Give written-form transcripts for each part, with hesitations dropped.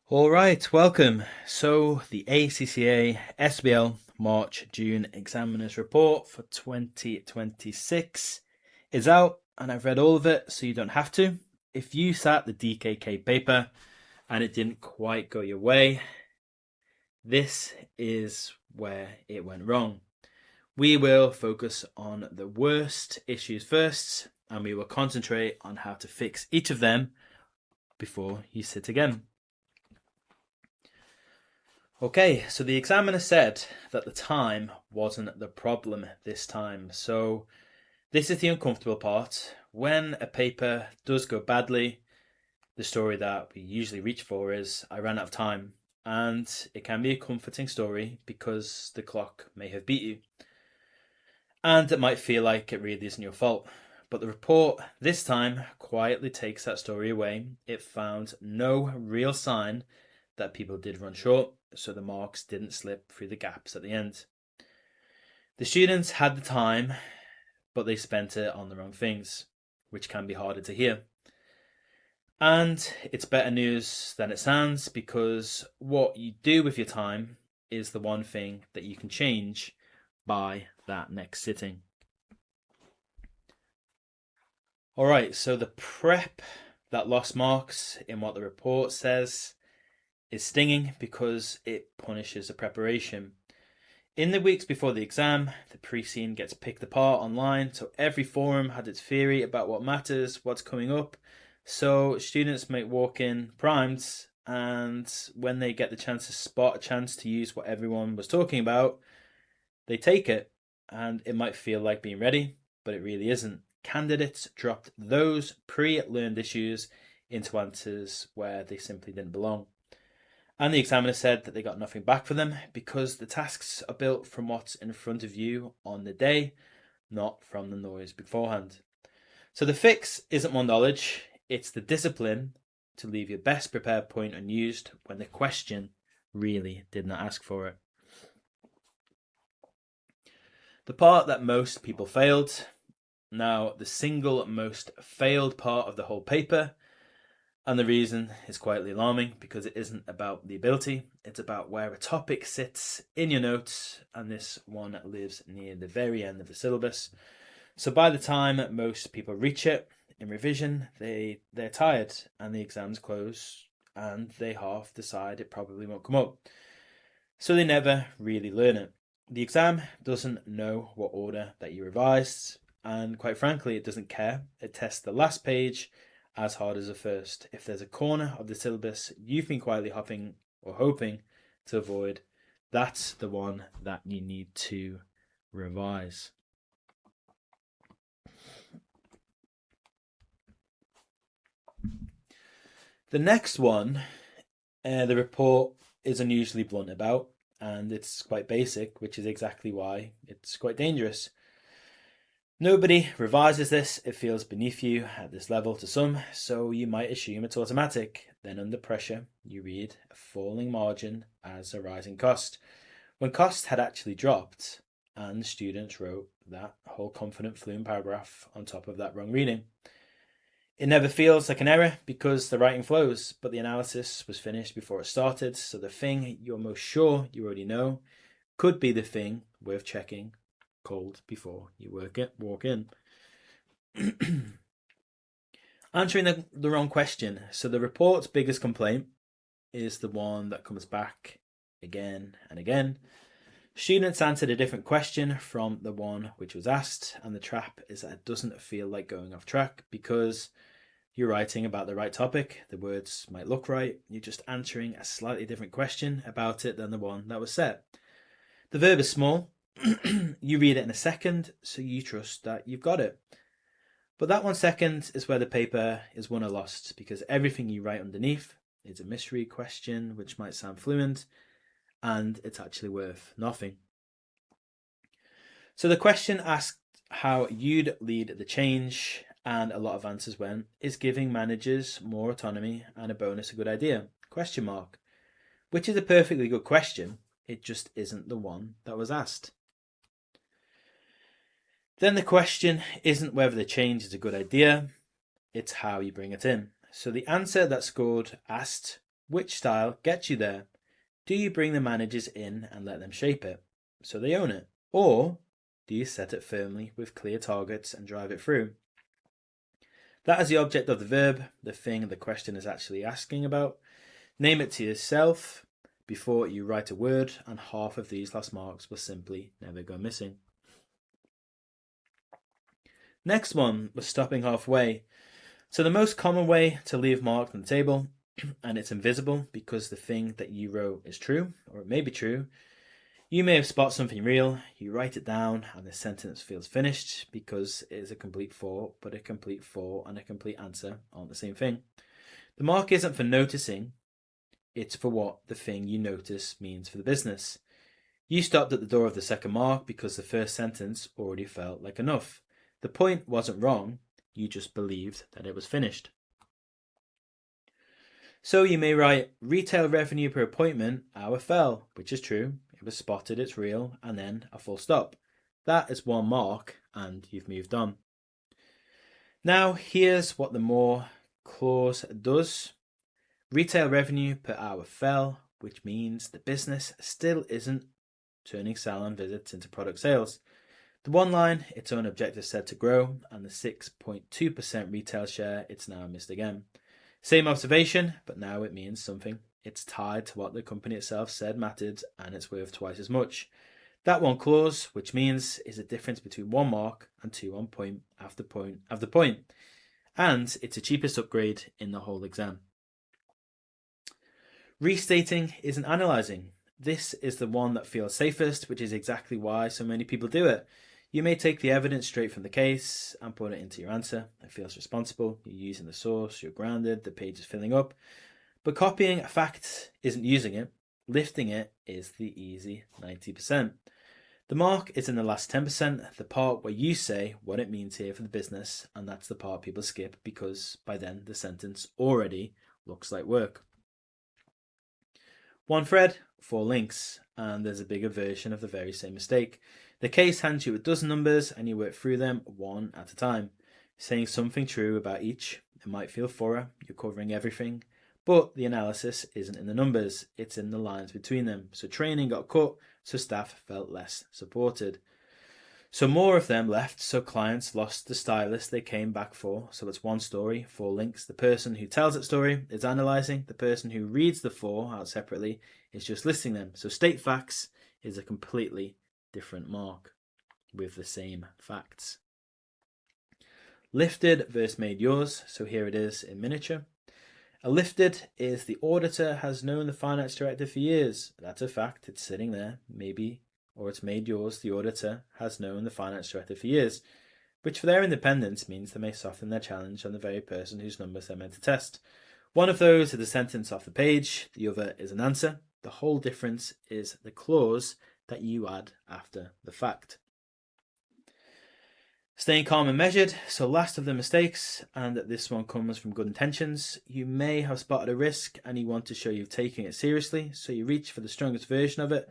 All right, welcome. So the ACCA SBL March-June examiners report for 2026 is out, and I've read all of it, so you don't have to. If you sat the DKK paper and it didn't quite go your way, this is where it went wrong. We will focus on the worst issues first, and we will concentrate on how to fix each of them before you sit again. Okay, so the examiner said that the time wasn't the problem this time. So this is the uncomfortable part. When a paper does go badly, the story that we usually reach for is, I ran out of time. And it can be a comforting story because the clock may have beat you. And it might feel like it really isn't your fault. But the report this time quietly takes that story away. It found no real sign that people did run short, so the marks didn't slip through the gaps at the end. The students had the time, but they spent it on the wrong things, which can be harder to hear. And it's better news than it sounds, because what you do with your time is the one thing that you can change by that next sitting. All right, so the prep that lost marks in what the report says is stinging because it punishes the preparation. In the weeks before the exam, the pre-scene gets picked apart online, so every forum had its theory about what matters, what's coming up. So students might walk in primed, and when they get the chance to spot a chance to use what everyone was talking about, they take it, and it might feel like being ready, but it really isn't. Candidates dropped those pre-learned issues into answers where they simply didn't belong. And the examiner said that they got nothing back for them because the tasks are built from what's in front of you on the day, not from the noise beforehand. So the fix isn't more knowledge, it's the discipline to leave your best prepared point unused when the question really did not ask for it. The part that most people failed. Now, the single most failed part of the whole paper, and the reason is quietly alarming because it isn't about the ability, it's about where a topic sits in your notes, and this one lives near the very end of the syllabus. So by the time most people reach it in revision, they're tired and the exams close, and they half decide it probably won't come up. So they never really learn it. The exam doesn't know what order that you revised, and quite frankly, it doesn't care. It tests the last page as hard as the first. If there's a corner of the syllabus you've been quietly hopping or hoping to avoid, that's the one that you need to revise. The next one, the report is unusually blunt about, and it's quite basic, which is exactly why it's quite dangerous. Nobody revises this, it feels beneath you at this level to some, so you might assume it's automatic. Then under pressure, you read a falling margin as a rising cost, when cost had actually dropped, and students wrote that whole confident fluent paragraph on top of that wrong reading. It never feels like an error because the writing flows, but the analysis was finished before it started, so the thing you're most sure you already know could be the thing worth checking cold before you walk in. Answering the wrong question. So the report's biggest complaint is the one that comes back again and again. Students answered a different question from the one which was asked, and the trap is that it doesn't feel like going off track because you're writing about the right topic, the words might look right, you're just answering a slightly different question about it than the one that was set. The verb is small, you read it in a second, so you trust that you've got it. But that 1 second is where the paper is won or lost, because everything you write underneath is a mystery question which might sound fluent, and it's actually worth nothing. So the question asked how you'd lead the change, and a lot of answers went, is giving managers more autonomy and a bonus a good idea? Question mark. Which is a perfectly good question, it just isn't the one that was asked. Then the question isn't whether the change is a good idea, it's how you bring it in. So the answer that scored asked Which style gets you there? Do you bring the managers in and let them shape it so they own it? Or do you set it firmly with clear targets and drive it through? That is the object of the verb, the thing the question is actually asking about. Name it to yourself before you write a word, and half of these last marks will simply never go missing. Next one was stopping halfway. So the most common way to leave marks on the table, and it's invisible because the thing that you wrote is true, or it may be true. You may have spotted something real, you write it down, and the sentence feels finished because it is a complete thought, but a complete thought and a complete answer aren't the same thing. The mark isn't for noticing, it's for what the thing you notice means for the business. You stopped at the door of the second mark because the first sentence already felt like enough. The point wasn't wrong, you just believed that it was finished. So you may write, retail revenue per appointment hour fell, which is true, it was spotted, it's real, and then a full stop. That is one mark, and you've moved on. Now here's what the more clause does. Retail revenue per hour fell, which means the business still isn't turning salon visits into product sales. The one line, its own objective said to grow, and the 6.2% retail share, it's now missed again. Same observation, but now it means something. It's tied to what the company itself said mattered, and it's worth twice as much. That one clause, which means is a difference between one mark and two on point after point after point. And it's the cheapest upgrade in the whole exam. Restating isn't analysing. This is the one that feels safest, which is exactly why so many people do it. You may take the evidence straight from the case and put it into your answer. It feels responsible. You're using the source, you're grounded, the page is filling up. But copying a fact isn't using it. Lifting it is the easy 90%. The mark is in the last 10%, the part where you say what it means here for the business, and that's the part people skip because by then the sentence already looks like work. One thread, 4 links, and there's a bigger version of the very same mistake. The case hands you a dozen numbers and you work through them one at a time, saying something true about each. It might feel thorough, you're covering everything, but the analysis isn't in the numbers, it's in the lines between them. So training got cut, so staff felt less supported. So more of them left, so clients lost the stylist they came back for. So it's one story, 4 links. The person who tells that story is analysing. The person who reads the 4 out separately is just listing them. So state facts is a completely different mark with the same facts. Lifted versus made yours. So here it is in miniature. A lifted is the auditor has known the finance director for years. That's a fact. It's sitting there. Maybe. Or it's made yours, the auditor has known the finance director for years, which for their independence means they may soften their challenge on the very person whose numbers they're meant to test. One of those is a sentence off the page, the other is an answer. The whole difference is the clause that you add after the fact. Staying calm and measured, so last of the mistakes, and this one comes from good intentions. You may have spotted a risk and you want to show you've taken it seriously, so you reach for the strongest version of it.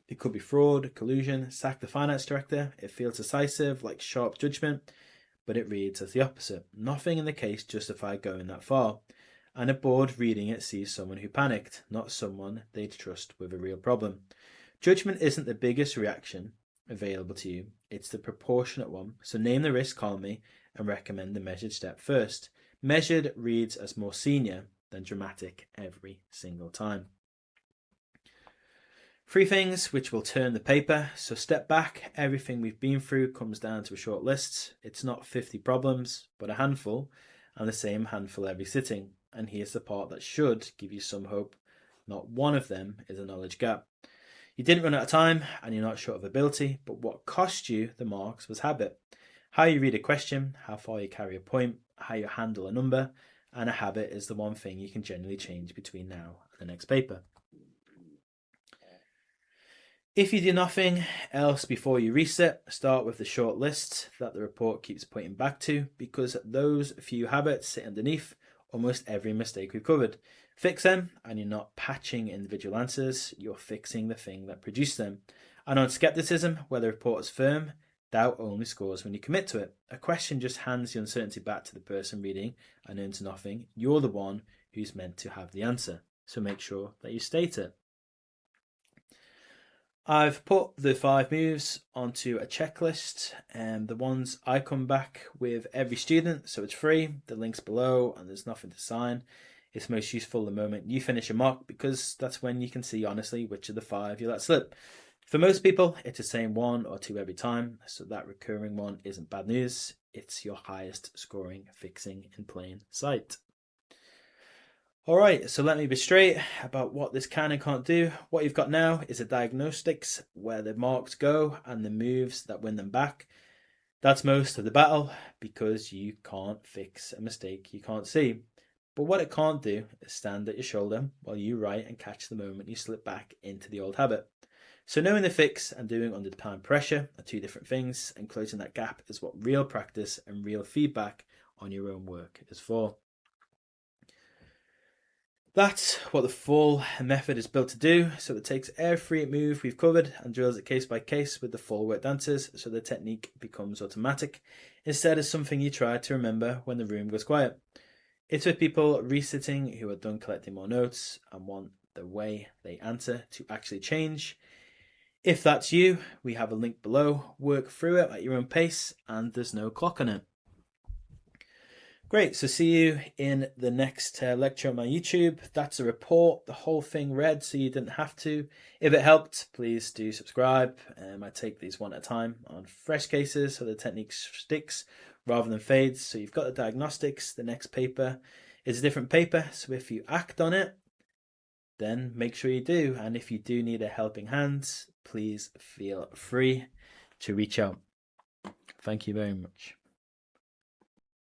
It could be fraud, collusion, sack the finance director. It feels decisive, like sharp judgment, but it reads as the opposite. Nothing in the case justified going that far. And a board reading it sees someone who panicked, not someone they'd trust with a real problem. Judgment isn't the biggest reaction available to you, it's the proportionate one. So name the risk calmly and recommend the measured step first. Measured reads as more senior than dramatic every single time. 3 things which will turn the paper. So step back, everything we've been through comes down to a short list. It's not 50 problems, but a handful, and the same handful every sitting. And here's the part that should give you some hope. Not one of them is a knowledge gap. You didn't run out of time, and you're not short of ability, but what cost you the marks was habit. How you read a question, how far you carry a point, how you handle a number, and a habit is the one thing you can generally change between now and the next paper. If you do nothing else before you reset, start with the short list that the report keeps pointing back to, because those few habits sit underneath almost every mistake we've covered. Fix them, and you're not patching individual answers, you're fixing the thing that produced them. And on skepticism, where the report is firm, doubt only scores when you commit to it. A question just hands the uncertainty back to the person reading and earns nothing. You're the one who's meant to have the answer. So make sure that you state it. I've put the 5 moves onto a checklist, and the ones I come back with every student, so it's free, the link's below, and there's nothing to sign. It's most useful the moment you finish a mock, because that's when you can see honestly which of the 5 you let slip. For most people, it's the same 1 or 2 every time, so that recurring one isn't bad news. It's your highest scoring fixing in plain sight. Alright, so let me be straight about what this can and can't do. What you've got now is a diagnostics where the marks go and the moves that win them back. That's most of the battle because you can't fix a mistake you can't see. But what it can't do is stand at your shoulder while you write and catch the moment you slip back into the old habit. So knowing the fix and doing under time pressure are 2 different things, and closing that gap is what real practice and real feedback on your own work is for. That's what the full method is built to do. So it takes every move we've covered and drills it case by case with the full worked answers, so the technique becomes automatic instead of something you try to remember when the room goes quiet. It's with people resitting who are done collecting more notes and want the way they answer to actually change. If that's you, we have a link below. Work through it at your own pace, and there's no clock on it. Great, so see you in the next lecture on my YouTube. That's a report, the whole thing read, so you didn't have to. If it helped, please do subscribe. I take these one at a time on fresh cases, so the technique sticks rather than fades. So you've got the diagnostics. The next paper is a different paper, so if you act on it, then make sure you do. And if you do need a helping hand, please feel free to reach out. Thank you very much.